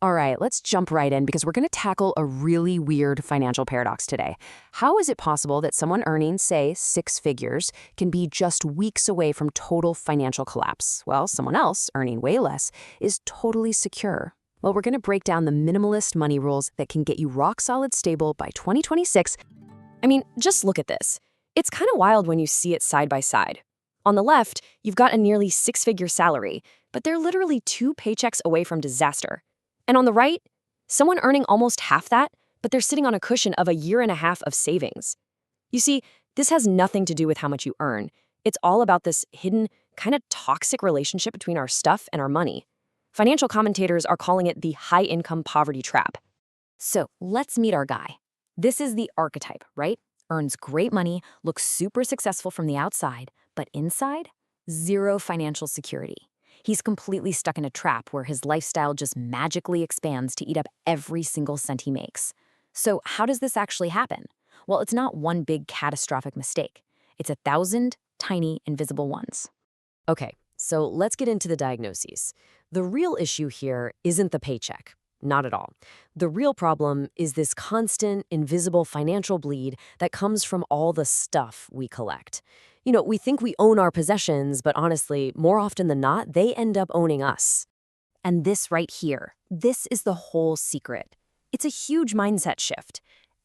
All right, let's jump right in because we're going to tackle a really weird financial paradox today. How is it possible that someone earning, say, six figures can be just weeks away from total financial collapse, while someone else earning way less is totally secure? Well, we're going to break down the minimalist money rules that can get you rock solid stable by 2026. I mean, just look at this. It's kind of wild when you see it side by side. On the left, you've got a nearly six-figure salary, but they're literally two paychecks away from disaster. And on the right, someone earning almost half that, but they're sitting on a cushion of a year and a half of savings. You see, this has nothing to do with how much you earn. It's all about this hidden, kind of toxic relationship between our stuff and our money. Financial commentators are calling it the high-income poverty trap. So let's meet our guy. This is the archetype, right? Earns great money, looks super successful from the outside, but inside, zero financial security. He's completely stuck in a trap where his lifestyle just magically expands to eat up every single cent he makes. So how does this actually happen? Well, it's not one big catastrophic mistake. It's 1,000 tiny invisible ones. Okay, so let's get into the diagnoses. The real issue here isn't the paycheck. Not at all. The real problem is this constant, invisible financial bleed that comes from all the stuff we collect. We think we own our possessions, but honestly, more often than not, they end up owning us. And this right here, this is the whole secret. It's a huge mindset shift.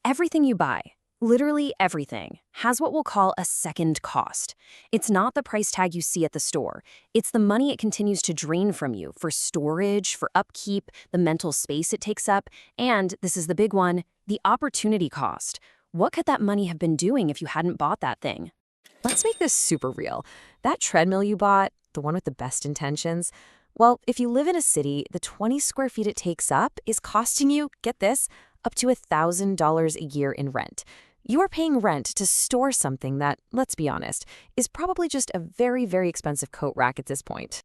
Everything you buy, literally everything, has what we'll call a second cost. It's not the price tag you see at the store. It's the money it continues to drain from you for storage, for upkeep, the mental space it takes up, and, this is the big one, the opportunity cost. What could that money have been doing if you hadn't bought that thing? Let's make this super real. That treadmill you bought, the one with the best intentions, well, if you live in a city, the 20 square feet it takes up is costing you, get this, up to $1,000 a year in rent. You are paying rent to store something that, let's be honest, is probably just a very, very expensive coat rack at this point.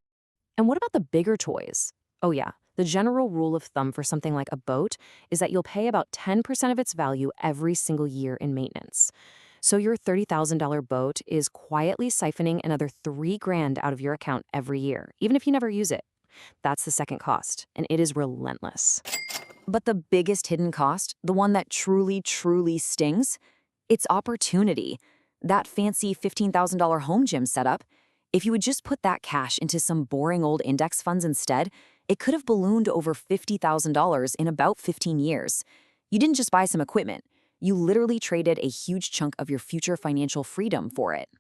And what about the bigger toys? Oh yeah, the general rule of thumb for something like a boat is that you'll pay about 10% of its value every single year in maintenance. So your $30,000 boat is quietly siphoning another $3,000 out of your account every year, even if you never use it. That's the second cost, and it is relentless. But the biggest hidden cost, the one that truly, truly stings, it's opportunity. That fancy $15,000 home gym setup, if you would just put that cash into some boring old index funds instead, it could have ballooned over $50,000 in about 15 years. You didn't just buy some equipment. You literally traded a huge chunk of your future financial freedom for it.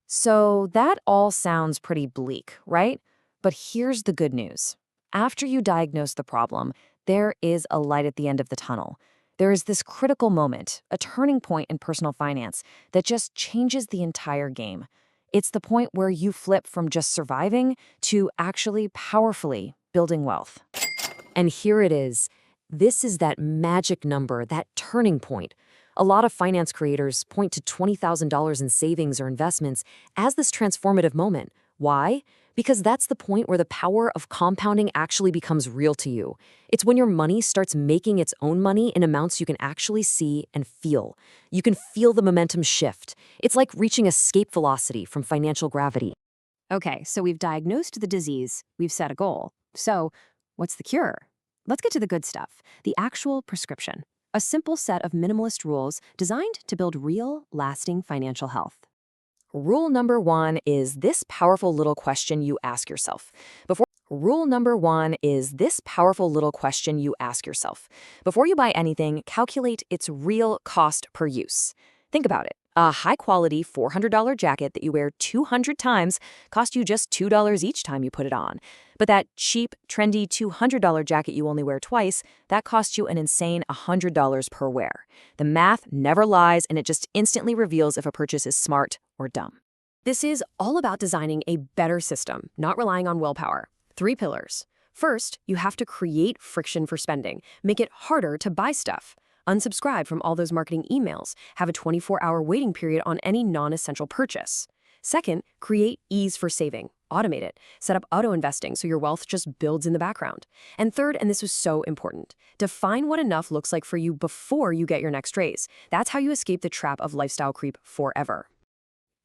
So that all sounds pretty bleak, right? But here's the good news. After you diagnose the problem, there is a light at the end of the tunnel. There is this critical moment, a turning point in personal finance that just changes the entire game. It's the point where you flip from just surviving to actually powerfully building wealth. And here it is. This is that magic number, that turning point. A lot of finance creators point to $20,000 in savings or investments as this transformative moment. Why? Because that's the point where the power of compounding actually becomes real to you. It's when your money starts making its own money in amounts you can actually see and feel. You can feel the momentum shift. It's like reaching escape velocity from financial gravity. Okay, so we've diagnosed the disease, we've set a goal. So, what's the cure? Let's get to the good stuff, the actual prescription. A simple set of minimalist rules designed to build real, lasting financial health. Rule number one is this powerful little question you ask yourself. Rule number one is this powerful little question you ask yourself. Before you buy anything, calculate its real cost per use. Think about it. A high-quality $400 jacket that you wear 200 times costs you just $2 each time you put it on. But that cheap, trendy $200 jacket you only wear twice, that costs you an insane $100 per wear. The math never lies, and it just instantly reveals if a purchase is smart or dumb. This is all about designing a better system, not relying on willpower. 3 pillars. First, you have to create friction for spending. Make it harder to buy stuff. Unsubscribe from all those marketing emails. Have a 24-hour waiting period on any non-essential purchase. Second, create ease for saving. Automate it. Set up auto-investing so your wealth just builds in the background. And third, and this was so important, define what enough looks like for you before you get your next raise. That's how you escape the trap of lifestyle creep forever.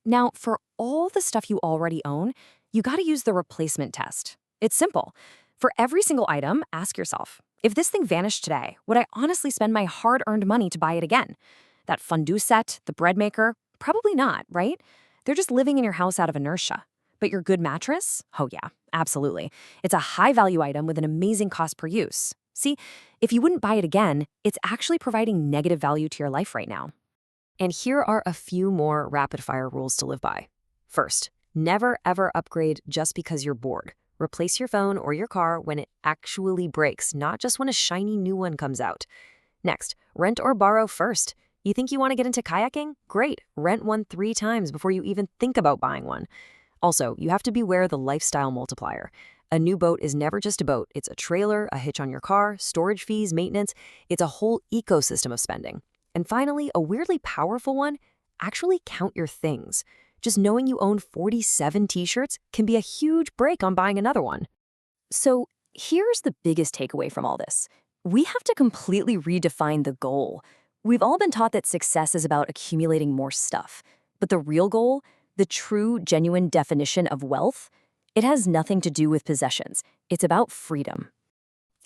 Now, for all the stuff you already own, you gotta use the replacement test. It's simple. For every single item, ask yourself, If this thing vanished today, would I honestly spend my hard-earned money to buy it again? That fondue set, the bread maker? Probably not, right? They're just living in your house out of inertia. But your good mattress? Oh yeah, absolutely. It's a high-value item with an amazing cost per use. See, if you wouldn't buy it again, it's actually providing negative value to your life right now. And here are a few more rapid-fire rules to live by. First, never ever upgrade just because you're bored. Replace your phone or your car when it actually breaks, not just when a shiny new one comes out. Next, rent or borrow first. You think you want to get into kayaking? Great, rent one 3 times before you even think about buying one. Also, you have to beware the lifestyle multiplier. A new boat is never just a boat. It's a trailer, a hitch on your car, storage fees, maintenance. It's a whole ecosystem of spending. And finally, a weirdly powerful one, actually count your things. Just knowing you own 47 t-shirts can be a huge break on buying another one. So here's the biggest takeaway from all this. We have to completely redefine the goal. We've all been taught that success is about accumulating more stuff. But the real goal, the true, genuine definition of wealth, it has nothing to do with possessions. It's about freedom.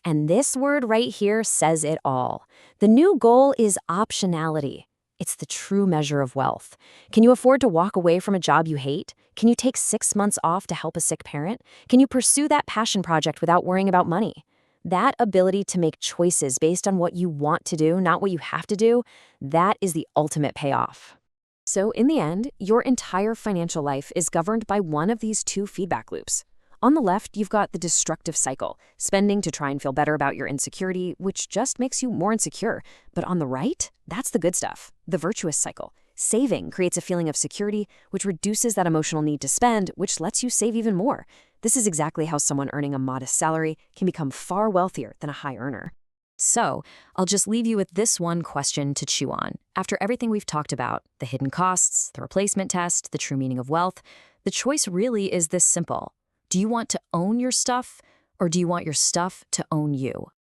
And this word right here says it all. The new goal is optionality. It's the true measure of wealth. Can you afford to walk away from a job you hate? Can you take 6 months off to help a sick parent? Can you pursue that passion project without worrying about money? That ability to make choices based on what you want to do, not what you have to do, that is the ultimate payoff. So in the end, your entire financial life is governed by one of these 2 feedback loops. On the left, you've got the destructive cycle, spending to try and feel better about your insecurity, which just makes you more insecure. But on the right, that's the good stuff, the virtuous cycle. Saving creates a feeling of security, which reduces that emotional need to spend, which lets you save even more. This is exactly how someone earning a modest salary can become far wealthier than a high earner. So, I'll just leave you with this one question to chew on. After everything we've talked about, the hidden costs, the replacement test, the true meaning of wealth, the choice really is this simple. Do you want to own your stuff, or do you want your stuff to own you?